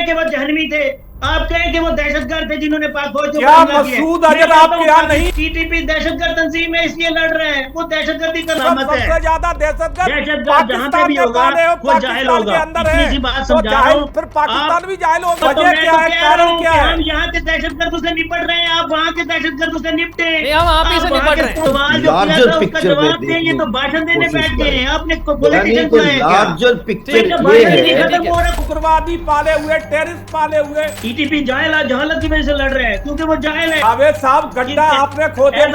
कि वो जहनवी थे, आप कहें कि वो दहशतगर्द थे जिन्होंने पाक फौज को क्या मसूद अजहर आपके यहाँ नहीं? टीटीपी दहशतगर्द तंजीम है, इसलिए लड़ रहे हैं, वो दहशतगर्दी का नामत है। सबसे ज्यादा दहशतगर्द जहां पे भी होगा वो जाहिल होगा। इतनी सी बात समझा रहा हूं, फिर पाकिस्तान भी जाहिल होगा। तो मैं तो कह रहा हूं कि हम यहाँ के दहशतगर्दों से निपट रहे हैं, आप वहाँ के दहशतगर्दों से निपटे। हम आप ही से निपट रहे हैं। सवाल जो किया था उसका जवाब दें, ये तो भाषण देने बैठ गए हैं। आपने पॉलिटिशियन को लार्जर पिक्चर ये है, उग्रवादी पाले हुए, टेररिस्ट पाले हुए टीटीपी जाहिल जहालत की वजह से लड़ रहे हैं, क्योंकि वो जाहिल है। जावेद साहब गड्ढा आपने खोदे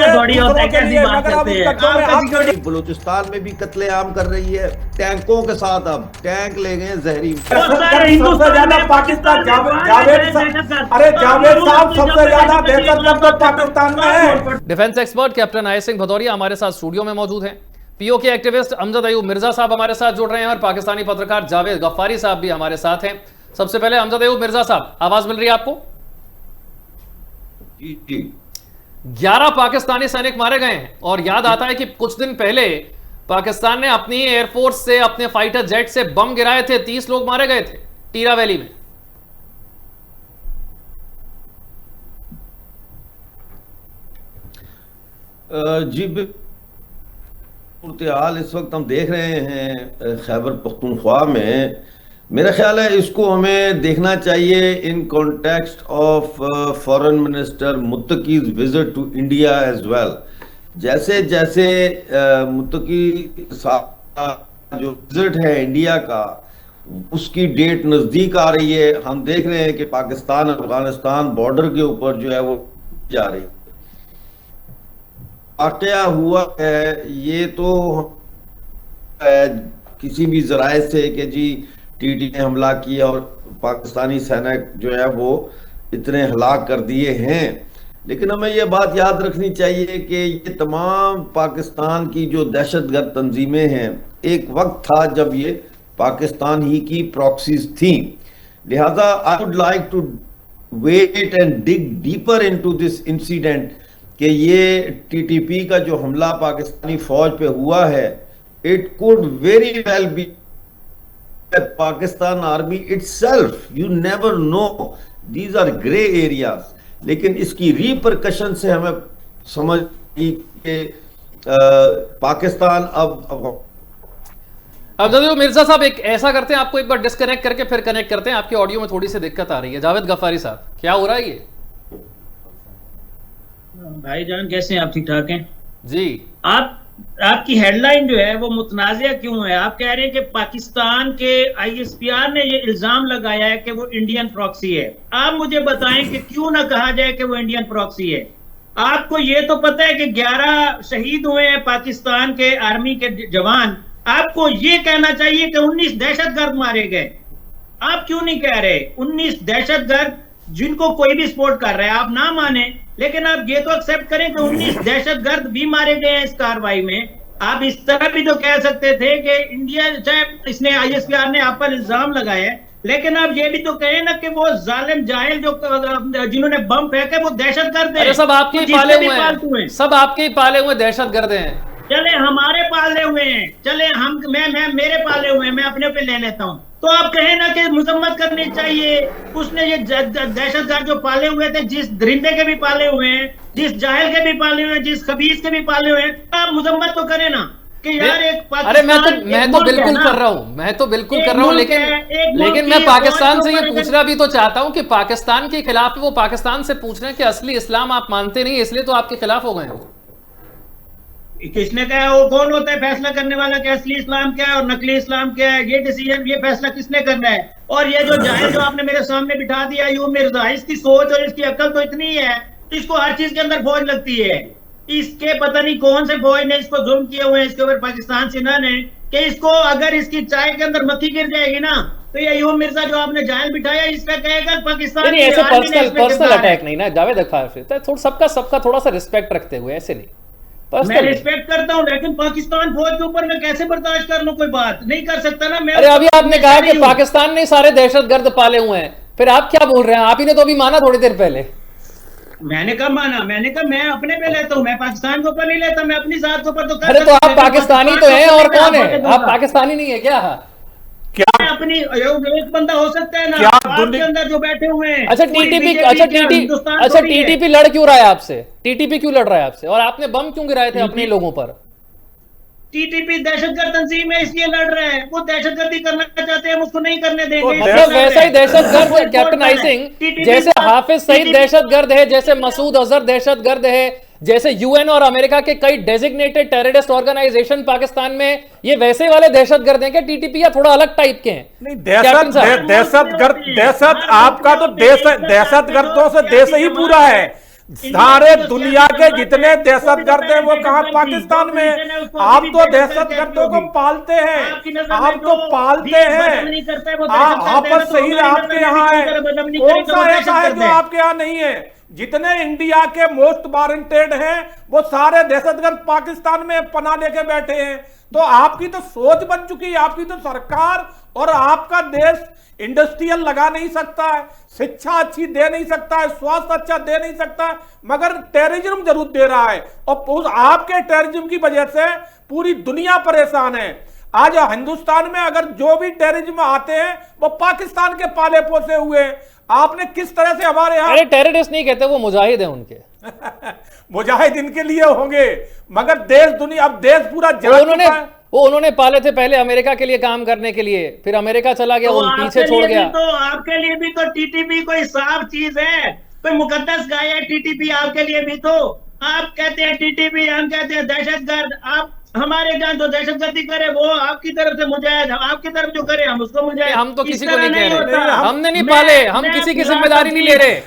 बलूचिस्तान में भी कत्लेआम कर रही है टैंकों के साथ। अब टैंक ले गए जहरी। सबसे ज्यादा पाकिस्तान अरे जावेद साहब सबसे ज्यादा दहशतगर्द पाकिस्तान में है। डिफेंस एक्सपर्ट कैप्टन आय सिंह भदौरिया हमारे साथ स्टूडियो में मौजूद हैं। पीओके एक्टिविस्ट अमजद अयूब मिर्जा साहब हमारे साथ जुड़ रहे हैं और पाकिस्तानी पत्रकार जावेद गफ्फारी साहब भी हमारे साथ हैं। सबसे पहले अमजद अयूब मिर्जा साहब, आवाज मिल रही है आपको? 11 पाकिस्तानी सैनिक मारे गए हैं और याद आता है कि कुछ दिन पहले पाकिस्तान ने अपनी एयरफोर्स से, अपने फाइटर जेट से बम गिराए थे, 30 लोग मारे गए थे टीरा वैली में। जी हाल इस वक्त हम देख रहे हैं खैबर पख्तूनख्वा में। मेरा ख्याल है इसको हमें देखना चाहिए in context of foreign minister Muttaqi's visit to India as well. जैसे जैसे मुत्तकी जो विजिट है इंडिया का, उसकी डेट नज़दीक आ रही है। हम देख रहे हैं कि पाकिस्तान अफगानिस्तान बॉर्डर के ऊपर जो है वो जा रही है। वाकया हुआ है ये तो किसी भी जराए से कि जी टीटी ने हमला किया और पाकिस्तानी सैनिक जो है वो इतने हलाक कर दिए हैं, लेकिन हमें ये बात याद रखनी चाहिए कि ये तमाम पाकिस्तान की जो दहशतगर्द तंजीमें हैं, एक वक्त था जब ये पाकिस्तान ही की प्रॉक्सीज थी। लिहाजा I would like to wait and dig deeper into this incident कि ये टीटीपी का जो हमला पाकिस्तानी फौज पे हुआ है, it could very well be Pakistan army itself. You never know, these are grey areas. लेकिन इसकी रिपरकशन से हमें समझ कि पाकिस्तान अब मिर्जा साहब एक ऐसा करते हैं, आपको एक बार डिस्कनेक्ट करके फिर कनेक्ट करते हैं। आपकी ऑडियो में थोड़ी सी दिक्कत आ रही है। जावेद गफ्फारी साहब, क्या हो रहा है ये? भाईजान कैसे हैं आप? ठीक ठाक हैं जी। आपकी हेडलाइन जो है वो मुतनाज़िया क्यों है? आप कह रहे हैं कि पाकिस्तान के ISPR ने ये इल्जाम लगाया है कि वो इंडियन प्रॉक्सी है। आप मुझे बताएं कि क्यों ना कहा जाए कि वो इंडियन प्रॉक्सी है। आपको ये तो पता है कि 11 शहीद हुए हैं पाकिस्तान के आर्मी के जवान। आपको ये कहना चाहिए कि 19 दहशतगर्द मारे गए। आप क्यों नहीं कह रहे 19 दहशतगर्द जिनको कोई भी सपोर्ट कर रहा है? आप ना माने, लेकिन आप ये तो एक्सेप्ट करें कि 19 दहशतगर्द भी मारे गए हैं इस कार्रवाई में। आप इस तरह भी तो कह सकते थे कि इंडिया, चाहे इसने ISPR ने आप पर इल्जाम लगाया है, लेकिन आप ये भी तो कहें ना कि वो जालिम जाहिल जो जिन्होंने बम फेंके वो दहशतगर्द हैं। सब आपके ही पाले हुए हैं, सब आपके ही पाले हुए दहशतगर्द हैं। चले हमारे पाले हुए हैं, चले हम मैं मेरे पाले हुए हैं, मैं अपने पे ले लेता हूँ। तो आप कहें ना कि मुजम्मत करनी चाहिए। उसने ये दहशतगर्द जो पाले हुए थे, जिस दरिंदे के भी पाले हुए हैं, जिस जाहिल के भी पाले हुए हैं, जिस खबीस के भी पाले हुए हैं, आप मुजम्मत तो करें ना कि यार एक अरे मैं तो बिल्कुल कर रहा हूँ, मैं तो बिल्कुल कर रहा हूँ, लेकिन मैं पाकिस्तान से ये पूछना भी तो चाहता हूँ कि पाकिस्तान के खिलाफ वो पाकिस्तान से पूछ रहे हैं कि असली इस्लाम आप मानते नहीं, इसलिए तो आपके खिलाफ हो गए हैं। किसने कहा? वो कौन होता है फैसला करने वाला कि असली इस्लाम क्या है और नकली इस्लाम क्या है? ये डिसीजन, ये फैसला किसने करना है? और ये जो जाहिल जो आपने मेरे सामने बिठा दिया अयूब मिर्जा, इसकी सोच और इसकी अकल तो इतनी है, इसको हर चीज के अंदर फौज लगती है। इसके पता नहीं कौन से फौज ने इसको जुल्म किए हुए हैं इसके ऊपर, पाकिस्तान सेना ने, कि इसको अगर इसकी चाय के अंदर मक्खी गिर जाएगी ना तो ये अयूब मिर्जा जो आपने जाहिल बिठाया, इसका कहेगा पाकिस्तान ऐसे पर्सनल अटैक नहीं ना जावेद गफ्फारी, सबका थोड़ा सा रिस्पेक्ट रखते हुए, ऐसे नहीं। मैं रिस्पेक्ट करता हूं, लेकिन पाकिस्तान फौज के ऊपर मैं कैसे बर्दाश्त कर लूं? कोई बात नहीं कर सकता ना मैं। अरे अभी आपने कहा कि पाकिस्तान ने सारे दहशतगर्द पाले हुए हैं, फिर आप क्या बोल रहे हैं? आप ही ने तो अभी माना थोड़ी देर पहले। मैंने कब माना? मैंने कहा मैं अपने पे लेता हूं, मैं पाकिस्तान के ऊपर नहीं लेता, मैं अपनी जात के ऊपर तो अरे तो आप पाकिस्तानी तो हैं, और कौन है? आप पाकिस्तानी नहीं है क्या? क्या अपनी एक बंदा हो सकता है ना क्या आपके अंदर जो बैठे हुए हैं। अच्छा पूरी टीटीपी, BJP अच्छा क्या हिंदुस्तान अच्छा थोड़ी है। टीटीपी लड़ क्यों रहा है आपसे? टीटीपी क्यों लड़ रहा है आपसे? और आपने बम क्यों गिराए थे अपने लोगों पर? टीटीपी दहशतगर्द तंजीम है, इसलिए लड़ रहे हैं। वो दहशतगर्दी करना चाहते हैं, हम उसको नहीं करने देंगे। मतलब वैसा ही दहशतगर्द कैप्टन आई सिंह, जैसे हाफिज सईद दहशतगर्द है, जैसे मसूद अजहर दहशतगर्द है, जैसे यूएन और अमेरिका के कई डेजिग्नेटेड टेररिस्ट ऑर्गेनाइजेशन पाकिस्तान में, ये वैसे वाले दहशतगर्द हैं क्या टीटीपी, या थोड़ा अलग टाइप के हैं? नहीं, कैप्टन साहब। दहशत आपका तो देश, दहशतगर्दों से देश ही पूरा है। सारे दुनिया के जितने दहशतगर्द हैं वो कहां पाकिस्तान में है। आप तो दहशतगर्दों को पालते हैं, आप तो पालते हैं। आपस सही आपके यहाँ है, कौन सा ऐसा है जो आपके यहाँ नहीं है? जितने इंडिया के मोस्ट वारंटेड हैं वो सारे दहशतगर्द पाकिस्तान में पनाह लेके बैठे हैं। तो आपकी तो सोच बन चुकी है, आपकी तो सरकार और आपका देश इंडस्ट्रियल लगा नहीं सकता है, शिक्षा अच्छी दे नहीं सकता है, स्वास्थ्य अच्छा दे नहीं सकता है, मगर टेररिज्म जरूर दे रहा है। और उस आपके टेररिज्म की वजह से पूरी दुनिया परेशान है। आज हिंदुस्तान में अगर जो भी टेररिज्म आते हैं वो पाकिस्तान के पाले पोसे हुए हैं। आपने किस तरह से हमारे यहाँ, अरे टेररिस्ट नहीं कहते, वो मुजाहिद हैं उनके। मुजाहिद इनके लिए होंगे, मगर देश दुनिया, अब देश पूरा उन्होंने पाले थे पहले अमेरिका के लिए काम करने के लिए, फिर अमेरिका चला गया, वो पीछे छोड़ गया। तो आपके लिए भी तो टीटीपी कोई साफ चीज है, कोई मुकद्दस गाय है टीटीपी आपके लिए भी। तो आप कहते हैं टीटीपी, हम कहते हैं दहशतगर्द। आप हमारे जान जो दहशतगर्दी करे वो आपकी तरफ से मुजाहिद, आपकी तरफ जो करे हम उसको मुजाहिद। हम तो किसी को नहीं कह रहे, हमने नहीं पाले, हम किसी की जिम्मेदारी नहीं ले रहे।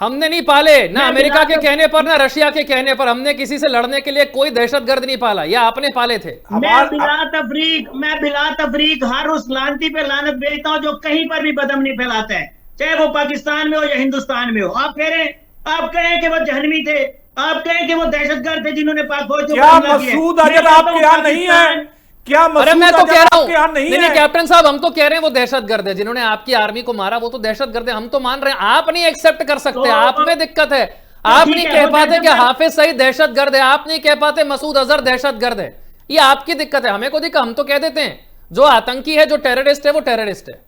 हमने नहीं पाले, ना अमेरिका के कहने पर ना रशिया के कहने पर। हमने किसी से लड़ने के लिए कोई दहशतगर्द नहीं पाला, या आपने पाले थे। मैं बिला तफरीक हर उस लानती पे लानत भेजता हूं जो कहीं पर भी बदअमनी फैलाता है, चाहे वो पाकिस्तान में हो या हिंदुस्तान में हो। आप कहें कि वो जहनवी थे, आप कहें कि वो दहशतगर्द थे जिन्होंने पाक फौज को क्या मसूद अजहर आपके यहाँ नहीं है? क्या अरे मैं तो कह रहा हूं, नहीं, नहीं कैप्टन साहब, हम तो कह रहे हैं वो दहशतगर्द है जिन्होंने आपकी आर्मी को मारा, वो तो दहशतगर्द है, हम तो मान रहे हैं। आप नहीं एक्सेप्ट कर सकते, आप में दिक्कत है। आप नहीं कह पाते कि हाफिज सईद दहशतगर्द है, आप नहीं कह पाते मसूद अजहर दहशतगर्द है, ये आपकी दिक्कत है। हमें को दिक्कत, हम तो कह देते हैं जो आतंकी है, जो टेररिस्ट है, वो टेररिस्ट है।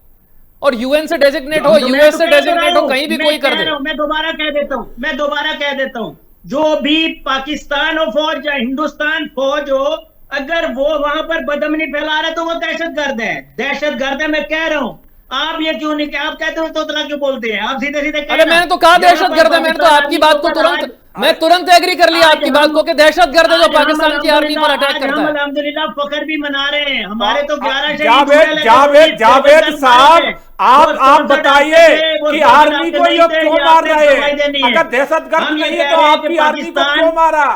और यूएन से डेजिग्नेट हो, यूएस से डेजिग्नेट हो, कहीं भी कोई कर दे। मैं दोबारा कह देता हूं, जो भी पाकिस्तान हो फौज या हिंदुस्तान फौज हो, अगर वो वहां पर बदअमनी फैला रहा है तो वो दहशतगर्द है। दहशतगर्द है, मैं कह रहा हूं। आप ये क्यों नहीं, आप कहते हो तो क्यों बोलते हैं? आप सीधे सीधे अरे मैंने तो कहा दहशतगर्द है, मैंने तो आपकी बात को तुरंत एग्री कर लिया आपकी बात को कि दहशतगर्द है जो पाकिस्तान की आर्मी पर अटैक करता है। अल्हम्दुलिल्लाह फख्र भी मना रहे हैं, हमारे तो 11 जावेद साहब, आप बताइए कि आर्मी को ये क्यों मार रहे हैं? अगर दहशतगर्द नहीं है तो आपकी आर्मी को क्यों मारा?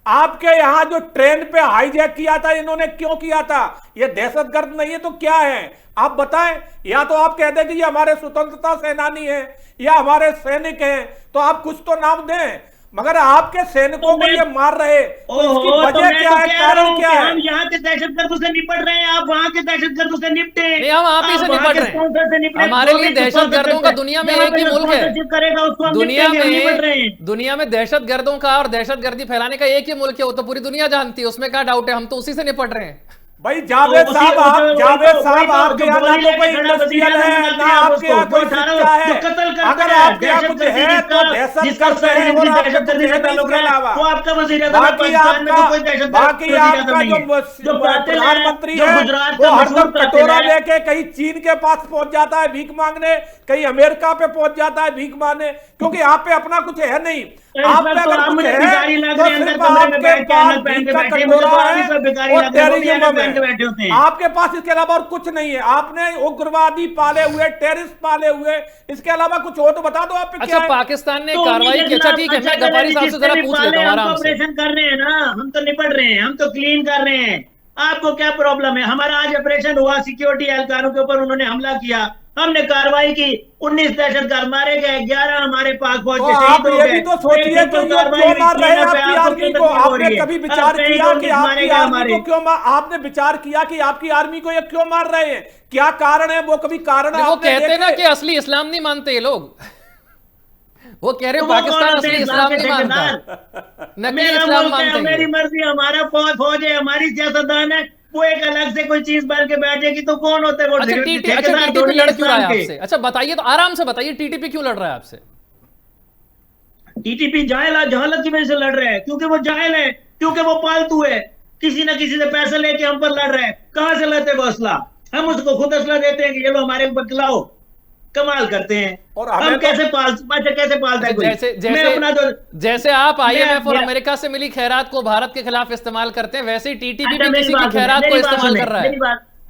आपके यहाँ जो ट्रेन पे हाईजैक किया था, इन्होंने क्यों किया था? ये दहशतगर्द नहीं है तो क्या है? आप बताएं। या तो आप कहते हैं कि ये हमारे स्वतंत्रता सेनानी है या हमारे सैनिक हैं, तो आप कुछ तो नाम दें। मगर आपके सैनिकों को ये मार रहे, तो इसकी वजह क्या है, कारण क्या है? हम यहाँ के दहशतगर्दों से निपट रहे हैं, आप वहाँ के दहशतगर्दों से निपटे। नहीं, हम आप ही से निपट रहे हैं। हमारे लिए दहशतगर्दों का दुनिया में एक ही मुल्क है। दुनिया में दहशतगर्दों का और दहशतगर्दी फैलाने का एक ही मुल्क है, वो तो पूरी दुनिया जानती है, उसमें क्या डाउट है? हम तो उसी से निपट रहे हैं। भाई जावेद साहब, आपके यहाँ ना तो कोई इंडस्ट्रियल है, ना आपके यहाँ कोई शिक्षा है। अगर आपके यहाँ कुछ है तो दहशतगर्द है, और आपके कुछ है तो इसके अलावा बाकी आपका जो प्रधानमंत्री है वो हरदम कटोरा लेके कहीं चीन के पास पहुंच जाता है भीख मांगने, कहीं अमेरिका पे पहुंच जाता है भीख मांगने, क्योंकि आप पे अपना कुछ है नहीं। आप पे अगर कुछ है तो सिर्फ आपके पास भीख का कटोरा है और टेररिज्म है। आपके पास इसके अलावा और कुछ नहीं है। आपने उग्रवादी पाले हुए, टेररिस्ट पाले हुए, इसके अलावा कुछ हो तो बता दो आप पे क्या है? पाकिस्तान ने कार्रवाई की, अच्छा ठीक है, मैं गफारी साहब से जरा पूछ लेता हूं आराम से। ऑपरेशन कर रहे हैं ना, हम तो निपट रहे हैं, हम तो क्लीन कर रहे हैं। आपको क्या प्रॉब्लम है? हमारा आज ऑपरेशन हुआ, सिक्योरिटी एहलकारों के ऊपर उन्होंने हमला किया, हमने कार्रवाई की, 19 दहशतगर्द मारे गए, 11 हमारे पाक फौज के शहीद हो गए। तो सोचिए कि क्यों मार रहे हैं आपकी आर्मी को? आपने कभी विचार किया कि आपकी आर्मी को क्यों आपने विचार किया कि आपकी आर्मी को ये क्यों मार रहे हैं? क्या कारण है? वो कभी कारण वो कहते हैं ना कि असली इस्लाम नहीं मानते ये लोग। वो कह रहे हैं पाकिस्तान असली इस्लाम नहीं मानता, नकली इस्लाम मानते हैं। मेरी मर्जी, हमारा फौज है, हमारी सियासतदान है, वो एक अलग से कोई चीज बन के बैठेगी तो कौन होते हैं वो अच्छा टीटीपी लड़ क्यों रहा है आपसे? अच्छा बताइए, तो आराम से बताइए, टीटीपी क्यों लड़ रहा है आपसे? टीटीपी जहालत की वजह से लड़ रहे हैं, क्योंकि वो जाहिल है, क्योंकि वो पालतू है, किसी ना किसी से पैसे लेके हम पर लड़ रहे हैं। कहां से लेते वो असला? हम उसको खुद असला देते हैं कि ये लो हमारे ऊपर खिलाओ। कमाल करते हैं। और हम कैसे पालता है कोई? मैं अपना तो जैसे आप आईएमएफ और अमेरिका से मिली खैरात को भारत के खिलाफ इस्तेमाल करते हैं, वैसे ही टीटीपी भी किसी की खैरात को इस्तेमाल कर रहा है।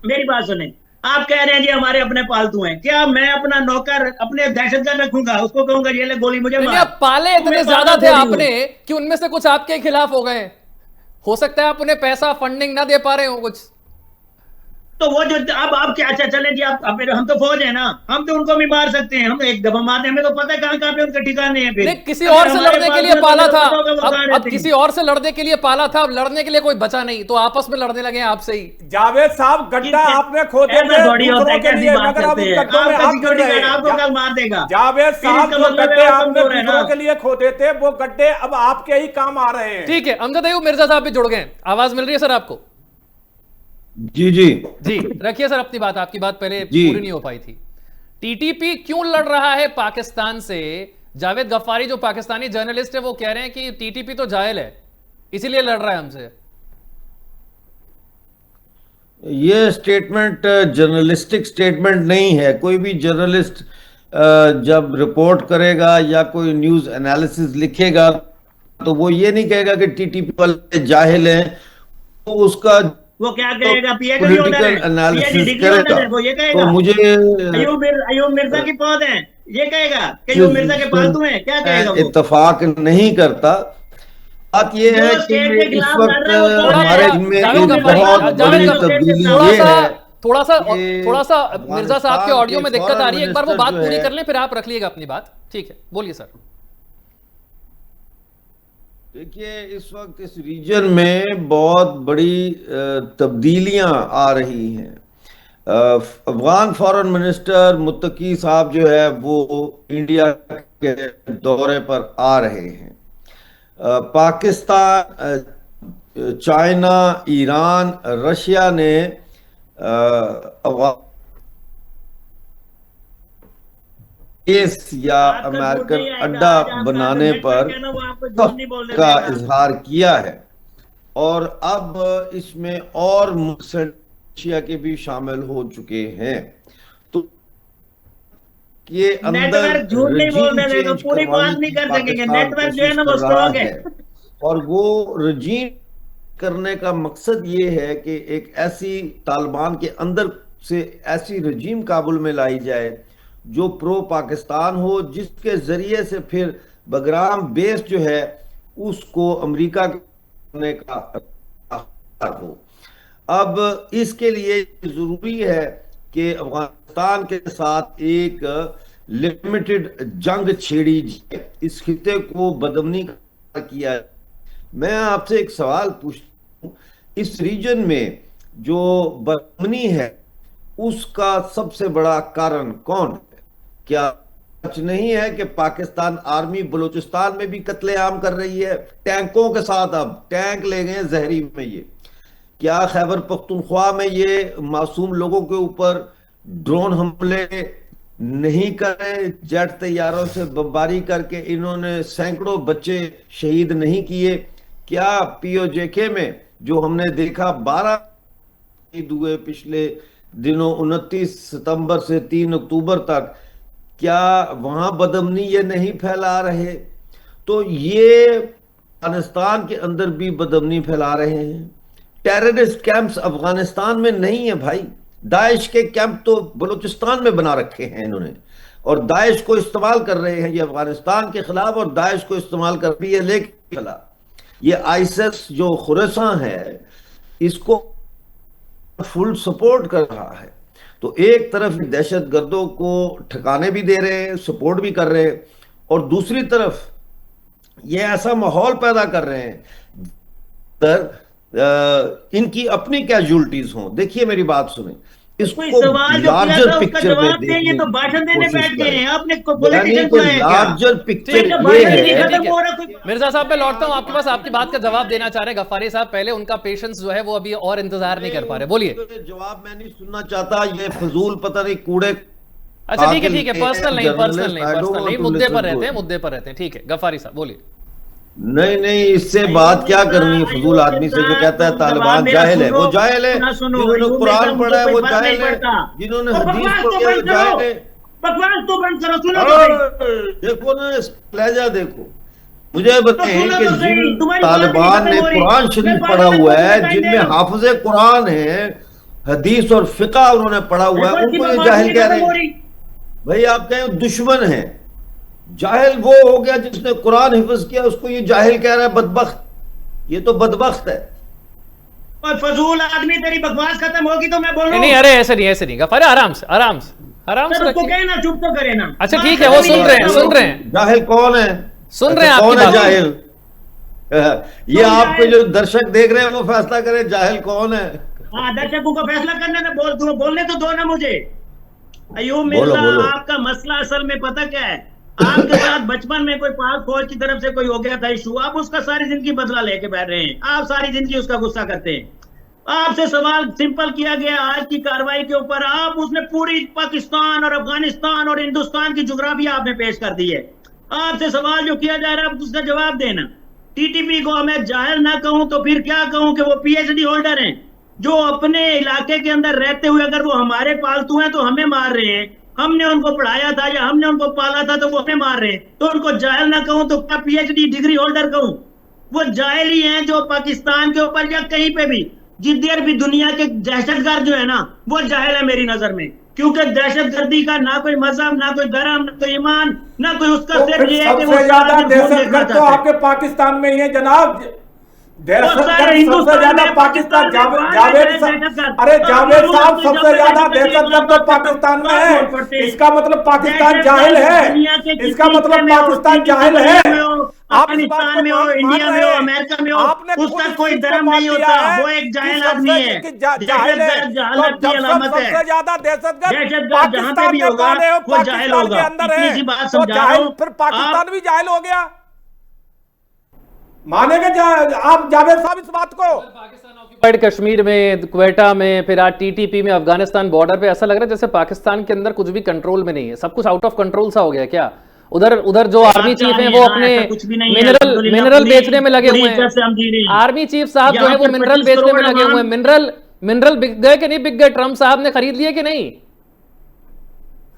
मेरी बात सुने। आप कह रहे हैं जी हमारे अपने पालतू हैं, क्या मैं अपना नौकर अपने दहशतगर्द रखूंगा, उसको कहूंगा ये ले गोली मुझे मार? पाले इतने ज्यादा थे आपने कि उनमें से कुछ आपके खिलाफ हो गए। हो सकता है आप उन्हें पैसा फंडिंग ना दे पा रहे हो कुछ। तो वो जो अब आप क्या, अच्छा चलें जी, आप हम तो फौज है ना, हम तो उनको भी मार सकते हैं, हम एक दबा मारते हैं, हमें तो पता है कहां कहां पे उनके ठिकाने हैं। फिर किसी और से लड़ने के लिए पाला था, अब किसी और से लड़ने के लिए पाला था, अब लड़ने के लिए कोई बचा नहीं, तो आपस में लड़ने लगे आपसे ही। जावेद साहब गड्ढा आपने खोदे थे दूसरों के लिए, मगर अब गड्ढों में आप कर रहे हैं। आपको कल मार देगा। जावेद साहब जो गड्ढे आपने दूसरों के लिए खोदे थे, वो गड्ढे अब आपके ही काम आ रहे हैं। ठीक है, अमजद अयूब मिर्जा साहब भी जुड़ गए, आवाज मिल रही है सर आपको? जी जी जी रखिए सर अपनी बात, आपकी बात पहले पूरी नहीं हो पाई थी। टीटीपी क्यों लड़ रहा है पाकिस्तान से? जावेद गफ्फारी जो पाकिस्तानी जर्नलिस्ट है वो कह रहे हैं कि टीटीपी तो जाहिल है, इसीलिए लड़ रहा है हमसे। ये स्टेटमेंट जर्नलिस्टिक स्टेटमेंट नहीं है। कोई भी जर्नलिस्ट जब रिपोर्ट करेगा या कोई न्यूज एनालिसिस लिखेगा तो वो ये नहीं कहेगा कि टीटीपी वाले जाहिल हैं, तो उसका वो क्या कहेगा? पीएचडी होल्डर है, एनालिसिस करेगा। वो ये कहेगा तो मुझे अयूब मिर्जा की पौध है, ये कहेगा कि अयूब मिर्जा के पालतू हैं, क्या कहेगा? इत्तेफाक नहीं करता। बात ये है कि इस वक्त हमारे में एक बहुत बड़ी तब्दीली ये है। थोड़ा सा मिर्जा साहब के ऑडियो में दिक्कत आ रही है, एक बार वो बात पूरी कर लें फिर आप रख लीजिएगा अपनी बात। ठीक है, बोलिए सर। देखिए, इस वक्त इस रीजन में बहुत बड़ी तब्दीलियां आ रही हैं। अफगान फॉरेन मिनिस्टर मुत्तकी साहब जो है वो इंडिया के दौरे पर आ रहे हैं। पाकिस्तान, चाइना, ईरान, रशिया ने अफगान या अमेरिकन अड्डा बनाने पर का इजहार किया है, और अब इसमें और रशिया के भी शामिल हो चुके हैं। तो ये अंदर झूठ नहीं बोलने देगा, पूरी बात नहीं कर सकेंगे। नेटवर्क जो है ना वो स्ट्रांग है, और वो रजीम करने का मकसद ये है कि एक ऐसी तालिबान के अंदर से ऐसी रजीम काबुल में लाई जाए जो प्रो पाकिस्तान हो, जिसके जरिए से फिर बगराम बेस जो है उसको अमेरिका करने का हो। अब इसके लिए जरूरी है कि अफगानिस्तान के साथ एक लिमिटेड जंग छेड़ी जाए, इस खिते को बदमनी किया। मैं आपसे एक सवाल पूछता हूं, इस रीजन में जो बदमनी है उसका सबसे बड़ा कारण कौन है? क्या सच नहीं है कि पाकिस्तान आर्मी बलूचिस्तान में भी कत्लेआम कर रही है टैंकों के साथ? अब टैंक ले गए जहरी में। ये क्या खैबर पख्तूनख्वा में ये मासूम लोगों के ऊपर ड्रोन हमले नहीं करे? जेट तैयारों से बमबारी करके इन्होंने सैकड़ों बच्चे शहीद नहीं किए? क्या पीओजेके में जो हमने देखा 12 शहीद हुए पिछले दिनों 29 सितंबर से 3 अक्टूबर तक, क्या वहां बदमनी ये नहीं फैला रहे? तो ये अफगानिस्तान के अंदर भी बदमनी फैला रहे हैं। टेररिस्ट कैंप्स अफगानिस्तान में नहीं है भाई, दाइश के कैंप तो बलूचिस्तान में बना रखे हैं इन्होंने, और दाइश को इस्तेमाल कर रहे हैं ये अफगानिस्तान के खिलाफ, और दाइश को इस्तेमाल कर रही है लेकिन खिलाफ। ये आईएसएस जो खुरासान है इसको फुल सपोर्ट कर रहा है। तो एक तरफ दहशत गर्दों को ठिकाने भी दे रहे हैं, सपोर्ट भी कर रहे हैं, और दूसरी तरफ ये ऐसा माहौल पैदा कर रहे हैं इनकी अपनी कैजुअलिटीज हों। देखिए मेरी बात सुने, कोई सवाल जो किया लार्जर था उसका पिक्चर में जवाब दें, ये तो देखने भाषण देने कोशिश बैठ गए करें। हैं। आपने यानी पॉलिटिशियन कोई बुलाया क्या? लार्जर पिक्चर ठीक है, ये भाषण है। ठीक है, खत्म ठीक हो है। रहा कोई- मिर्जा साहब मैं लौटता हूं आपके पास, आपकी बात का जवाब देना चाह रहे हैं गफ्फारी साहब। पहले उनका पेशेंस जो है वो अभी और इंतजार नहीं कर पा रहे, बोलिए। जवाब मैं नहीं सुनना चाहता, ये फजूल पता नहीं कूड़े। अच्छा ठीक है, पर्सनल नहीं, पर्सनल नहीं, पर्सनल नहीं, मुद्दे पर रहते हैं, मुद्दे पर रहते हैं। ठीक है गफ्फारी साहब बोलिए। नहीं, इससे बात क्या करनी है फजूल आदमी से जो कहता है तालिबान जाहिल है। वो जाहिल है जिन्होंने कुरान पढ़ा है, वो जाहिल है जिन्होंने हदीस पढ़ी है, वो जाहिल है। बकवास तो बंद करो, सुनो तो सही। देखो ना लहजा देखो। मुझे बताएं सुनो कि तो सही, जिन तुम्हारी बात ही तालिबान खत्म ने हो रही। कुरान शरीफ मैं पढ़ा बात हुआ में है, बताई जिनमें दे रहा हूं। हाफिज कुरान है, हदीस और फिका उन्होंने पढ़ा हुआ है, उनको ये जाहिल कह रहे हैं। भाई आप कहें दुश्मन है, जाहिल वो हो गया जिसने कुरान हिफ्ज किया, उसको ये जाहिल कह रहा है बदबख्त। ये तो बदबख्त है। और फजूल आदमी, तेरी बकवास खत्म होगी तो मैं बोलूं। नहीं, अरे ऐसे नहीं, ऐसे नहीं गफ्फारी, आराम से आराम से आराम से उसको रखिए। कहे ना, चुप तो करे ना। अच्छा ठीक है, वो सुन रहे हैं, सुन रहे हैं, जाहिल कौन है? सुन रहे हैं कौन आपकी है बात। जाहिल? ये आपको जो दर्शक देख रहे हैं वो फैसला करें जाहिल कौन है। हाँ, दर्शकों का फैसला करने ना, बोलने तो दो ना मुझे। अयूब बोलो, मिर्जा, बोलो। आपका मसला असल में पता क्या है? आपके साथ बचपन में कोई पाक फौज की तरफ से कोई हो गया था इशू, आप उसका सारी जिंदगी बदला लेके बैठ रहे हैं। आप सारी जिंदगी उसका गुस्सा करते हैं। आपसे सवाल सिंपल किया गया आज की कार्रवाई के ऊपर, आप उसने पूरी पाकिस्तान और अफगानिस्तान और हिंदुस्तान की जुग्राफिया आपने पेश कर दी है। आपसे सवाल जो किया जा रहा है आप उसका जवाब देना। टीटीपी को मैं जाहिल ना कहूं तो फिर क्या कहूं कि वो पीएचडी होल्डर हैं, जो अपने इलाके के अंदर रहते हुए अगर वो हमारे पालतू हैं तो हमें मार रहे हैं। हमने उनको पढ़ाया था या हमने उनको पाला था तो वो हमें मार रहे हैं। तो उनको जाहिल ना कहूं तो क्या पीएचडी डिग्री होल्डर कहूं? वो जाहिल ही हैं जो पाकिस्तान के ऊपर या कहीं पे भी जिधर भी दुनिया के दहशतगर्द जो है ना, वो जाहिल है मेरी नजर में। क्योंकि दहशतगर्दी का ना कोई मजहब, ना कोई धर्म, ना कोई ईमान, ना कोई उसका तो सिर्फ ये है कि वो सबसे ज्यादा खून देखना दहशतगर्द तो चाहता है। आपके पाकिस्तान में ही है जनाब। दहशतगर्द सबसे हिंदुस्तान ज्यादा में, पाकिस्तान पाकिस्तान में जावेद दहशतगर्द। साहब, अरे और जावेद लोग साहब अपने सबसे जब ज्यादा तक दहशतगर्द तो पाकिस्तान में है। पढ़ते हैं। इसका मतलब पाकिस्तान जाहिल दुनिया के है, किसी इसका मतलब हिस्से में हो, पाकिस्तान किसी जाहिल दुनिया है। में हो, आप इस बात अफगानिस्तान को में हो, मान इंडिया में रहे हो, हैं। अमेरिका में हो, आपने खुद उसका इस कोई चीज को धर्म मान नहीं लिया होता, है वो एक कि जाहिल सबसे आदमी है। कि जाहिल है। जहालत तो की जब अलामत है। सबसे ज्यादा दहशतगर्द दहशतगर्द जहां पे पाकिस्तान भी में होगा कौन है? वो जाहिल पाकिस्तान के होगा। अंदर इतनी है, सी बात तो समझा रहा जाहिल हूं। फिर पाकिस्तान आप- भी जाहिल हो गया। मानेंगे आप जावेद साहब इस बात को? ऑक्युपाइड कश्मीर में, क्वेटा में, फिर आज टीटीपी में, अफगानिस्तान बॉर्डर पे ऐसा लग रहा है जैसे पाकिस्तान के अंदर कुछ भी कंट्रोल में नहीं है, सब कुछ आउट ऑफ कंट्रोल सा हो गया क्या? उधर जो आर्मी चीफ हैं वो अपने कुछ भी नहीं है, मिनरल अल्हम्दुलिल्लाह, बेचने में लगे पूरी हुए इज्जत से हम जी रहे हैं। हैं। आर्मी चीफ साहब जो यहाँ है वो पर मिनरल 25 बेचने में करोड़ लगे हुए हैं। मिनरल बिक गए कि नहीं बिक गए? ट्रम्प साहब ने खरीद लिए कि नहीं?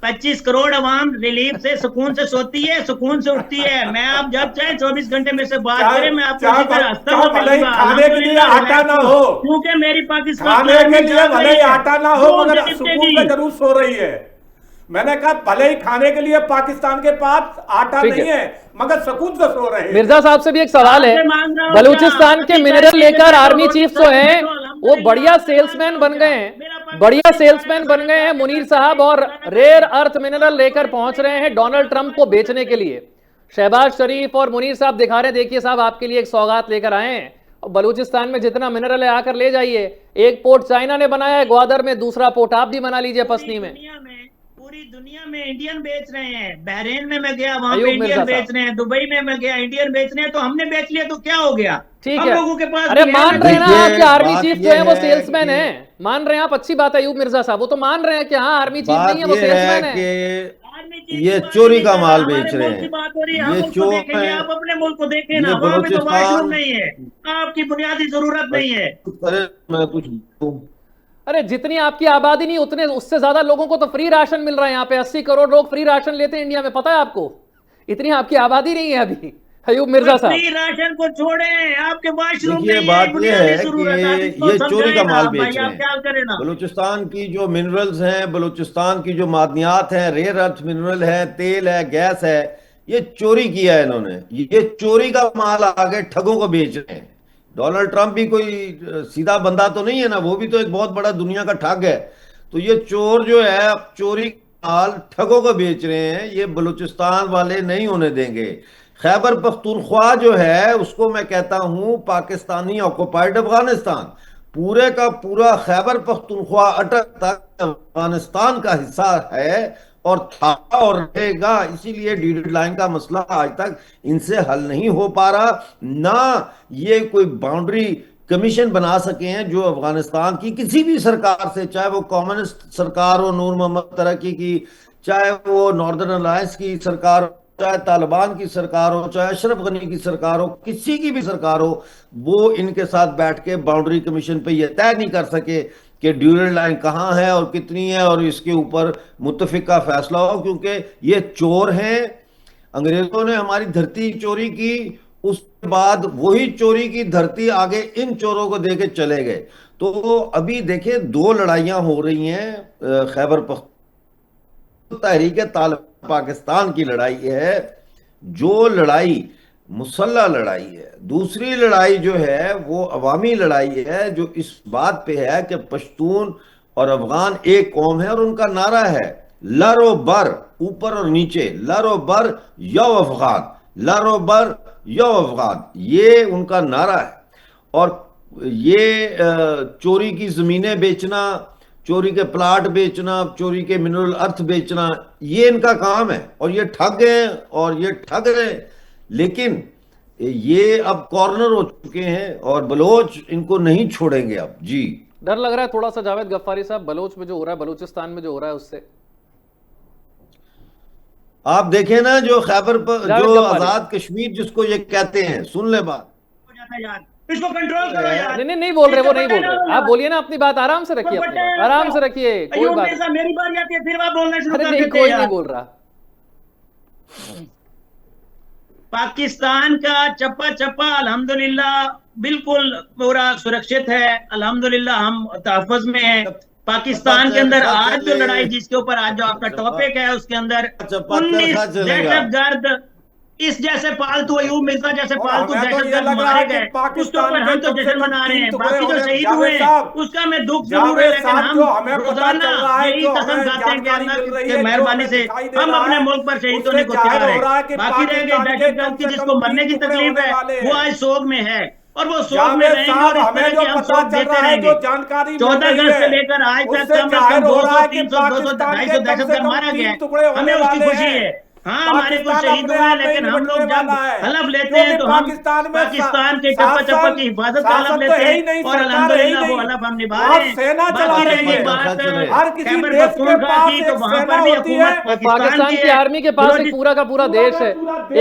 25 करोड़ अवाम रिलीफ से सुकून से सोती है, सुकून से उठती है। मैं आप जब चाहे 24 घंटे में से बात करें, मैं आपको इसी तरह हंसता हुआ भले ही मिलूंगा। खाने के लिए आटा ना हो, क्योंकि मेरी पाकिस्तान खाने के लिए भले ही आटा ना हो, वो मगर उनसे सुकून निपटेगी। से जरूर सो रही है। मैंने कहा भले ही खाने के लिए पाकिस्तान के पास आटा ठीक नहीं है, मगर सुकून से सो रहे हैं। मिर्जा साहब से भी एक सवाल है, आपसे मांग रहा हूं बलूचिस्तान क्या? के अपनी मिनरल तरह लेकर से आर्मी तो चीफ जो रोटी हैं तो वो बढ़िया सेल्समैन बन गए हैं, बढ़िया सेल्समैन बन गए हैं मुनीर साहब, और रेयर अर्थ मिनरल लेकर पहुंच रहे हैं डोनाल्ड ट्रंप को बेचने के लिए। शहबाज शरीफ और मुनीर साहब दिखा रहे, देखिए साहब आपके लिए एक सौगात लेकर आए हैं, और बलूचिस्तान में जितना मिनरल है आकर ले जाइए। एक पोर्ट चाइना ने बनाया है ग्वादर में, दूसरा पोर्ट आप भी बना लीजिए पसनी में। पूरी दुनिया में इंडियन बेच रहे हैं। बहरीन में मैं गया, वहां अयूब पे मिर्जा इंडियन साहब। बेच रहे हैं। दुबई में मैं गया, इंडियन बेच रहे हैं। तो हमने बेच लिया तो क्या हो गया? ठीक हम है, लोगों के पास अरे भी है मान ना। रहे हैं ना देखिए, आपके आर्मी बात चीफ ये जो है वो है सेल्समैन कि- है, मान रहे हैं आप, अच्छी बात है अयूब मिर्जा साहब, वो तो मान रहे हैं कि हाँ आर्मी चीफ बात नहीं है, वो ये है सेल्समैन है। कि आर्मी चीफ ये की बात चोरी नहीं का कर रहा, माल हमारे बेच रहे मुल्क की हैं। बात हो रही है। हम ये उसको चोर देखेंगे, हैं। आप अपने मुल्क को देखें ये ना, वहां पे तो बलूचिस्तान- वॉशरूम नहीं है, आपकी बुनियादी जरूरत नहीं है। अरे मैं कुछ बोलूं। अरे जितनी आपकी आबादी नहीं उतने उससे ज्यादा लोगों को तो फ्री राशन मिल रहा है यहाँ पे। 80 करोड़ लोग फ्री राशन लेते हैं इंडिया में, पता है आपको? इतनी आपकी आबादी नहीं है अभी अयूब मिर्जा साहब। फ्री राशन को छोड़ें, आपके वॉशरूम देखिए नहीं बात है, ये बुनियादी है जरूरत है, आप कि इसको ये चोरी का समझाएं ना माल भाई, बेच रहे आप क्या करें हैं। ना। बलूचिस्तान की जो मिनरल्स हैं, बलूचिस्तान की जो मादनियात हैं, रेयर अर्थ मिनरल है, तेल है, गैस है, ये चोरी किया है इन्होंने। ये चोरी का माल आगे ठगों को बेच रहे हैं। डोनाल्ड ट्रंप भी कोई सीधा बंदा तो नहीं है ना, वो भी तो एक बहुत बड़ा दुनिया का ठग है। तो ये चोर जो है चोरी माल ठगों को बेच रहे हैं, ये बलूचिस्तान वाले नहीं होने देंगे। खैबर पख्तूनख्वा जो है उसको मैं कहता हूं पाकिस्तानी ऑक्युपाइड अफगानिस्तान, पूरे का पूरा खैबर पख्तूनख्वा अटक तक अफगानिस्तान का हिस्सा है और था और रहेगा। इसीलिए डीडी लाइन का मसला आज तक इनसे हल नहीं हो पा रहा, ना ये कोई बाउंड्री कमीशन बना सके हैं जो अफगानिस्तान की किसी भी सरकार से, चाहे वो कम्युनिस्ट सरकार हो नूर मोहम्मद तरक्की की, चाहे वो नॉर्दर्न अलायंस की सरकार, चाहे तालिबान की सरकार हो, चाहे अशरफ गनी की सरकार हो, किसी की भी सरकार हो, वो इनके साथ बैठ के बाउंड्री कमीशन पे ये तय नहीं कर सके कि ड्यूरल लाइन कहाँ है और कितनी है और इसके ऊपर मुत्तफिका फैसला हो, क्योंकि ये चोर हैं। अंग्रेजों ने हमारी धरती चोरी की, उसके बाद वही चोरी की धरती आगे इन चोरों को देके चले गए। तो अभी देखिए 2 लड़ाइयां हो रही हैं, खैबर पख्तूनख्वा तहरीक तालिबान पाकिस्तान की लड़ाई है, जो लड़ाई मुसल्ला लड़ाई है। दूसरी लड़ाई जो है वो अवामी लड़ाई है, जो इस बात पे है कि पश्तून और अफगान एक कौम है और उनका नारा है लरो बर, ऊपर और नीचे, लरो बर यो अफगान, लरो बर यो अफगान, ये उनका नारा है। और ये चोरी की जमीनें बेचना, चोरी के प्लाट बेचना, चोरी के मिनरल अर्थ बेचना, ये इनका काम है और ये ठग हैं और ये ठग रहे। लेकिन ये अब कॉर्नर हो चुके हैं और बलोच इनको नहीं छोड़ेंगे अब। जी डर लग रहा है थोड़ा सा जावेद गफ्फारी साहब, बलोच में जो हो रहा है, बलूचिस्तान में जो हो रहा है उससे? आप देखें ना, जो खैबर पर जो आजाद कश्मीर जिसको ये कहते हैं, सुन ले बात, इसको कंट्रोल करो यार। नहीं बोल रहे, वो नहीं बोल रहे। आप बोलिए ना अपनी बात, आराम से रखिए, अपनी बात आराम से रखिए, कोई बात नहीं। मेरी बारी आती है फिर आप बोलना शुरू कर नहीं, देते कोई हैं नहीं बोल रहा। पाकिस्तान का चप्पा चप्पा अल्हम्दुलिल्लाह बिल्कुल पूरा सुरक्षित है, अल्हम्दुलिल्लाह हम तहफ़्फ़ुज़ में हैं। पाकिस्तान के अंदर आज जो लड़ाई जिसके ऊपर आज जो आपका टॉपिक है उसके अंदर 19 दहशतगर्द, इस जैसे पालतू अयूब मिर्जा जैसे पालतू दहशतगर्द मारे गए, उसके ऊपर हम तो जश्न मना रहे हैं। बाकी जो शहीद हुए उसका मैं दुख जरूर है, लेकिन हम रोजाना यही कसम खाते हैं कि अल्लाह की मेहरबानी से हम अपने मुल्क पर शहीद होने को तैयार है। बाकी रह गए दहशतगर्द की जिसको मरने की तकलीफ है, वो आज सोग में है और वो सोग में रहेंगे और इस तरह की हम सोग देते रहेंगे। 14 अगस्त से लेकर आज तक कम से कम 200, 300, 200, 250 दहशतगर्द मारा गया, हमें उसकी खुशी है। हाँ, हमारे कुछ शहीद हुए हैं, लेकिन हम लोग जब हलफ लेते हैं तो हम पाकिस्तान के चप्पा चप्पा की हिफाजत का हलफ लेते हैं और अल्हम्दुलिल्लाह वो हलफ हम निभा रहे हैं। बाकी रही बात खैबर पख्तूनख्वा की, तो वहां पर भी हुकूमत पाकिस्तान की आर्मी के पास एक पूरा का पूरा देश है,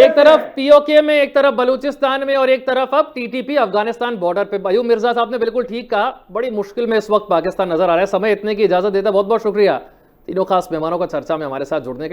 एक तरफ पीओके में, एक तरफ बलूचिस्तान में और एक तरफ अब टीटीपी अफगानिस्तान बॉर्डर पे। अयूब मिर्जा साहब ने बिल्कुल ठीक कहा, बड़ी मुश्किल में इस वक्त पाकिस्तान नजर आ रहा है। समय इतने की इजाजत देता है, बहुत बहुत शुक्रिया तीनों खास मेहमानों का चर्चा में हमारे साथ जुड़ने के लिए।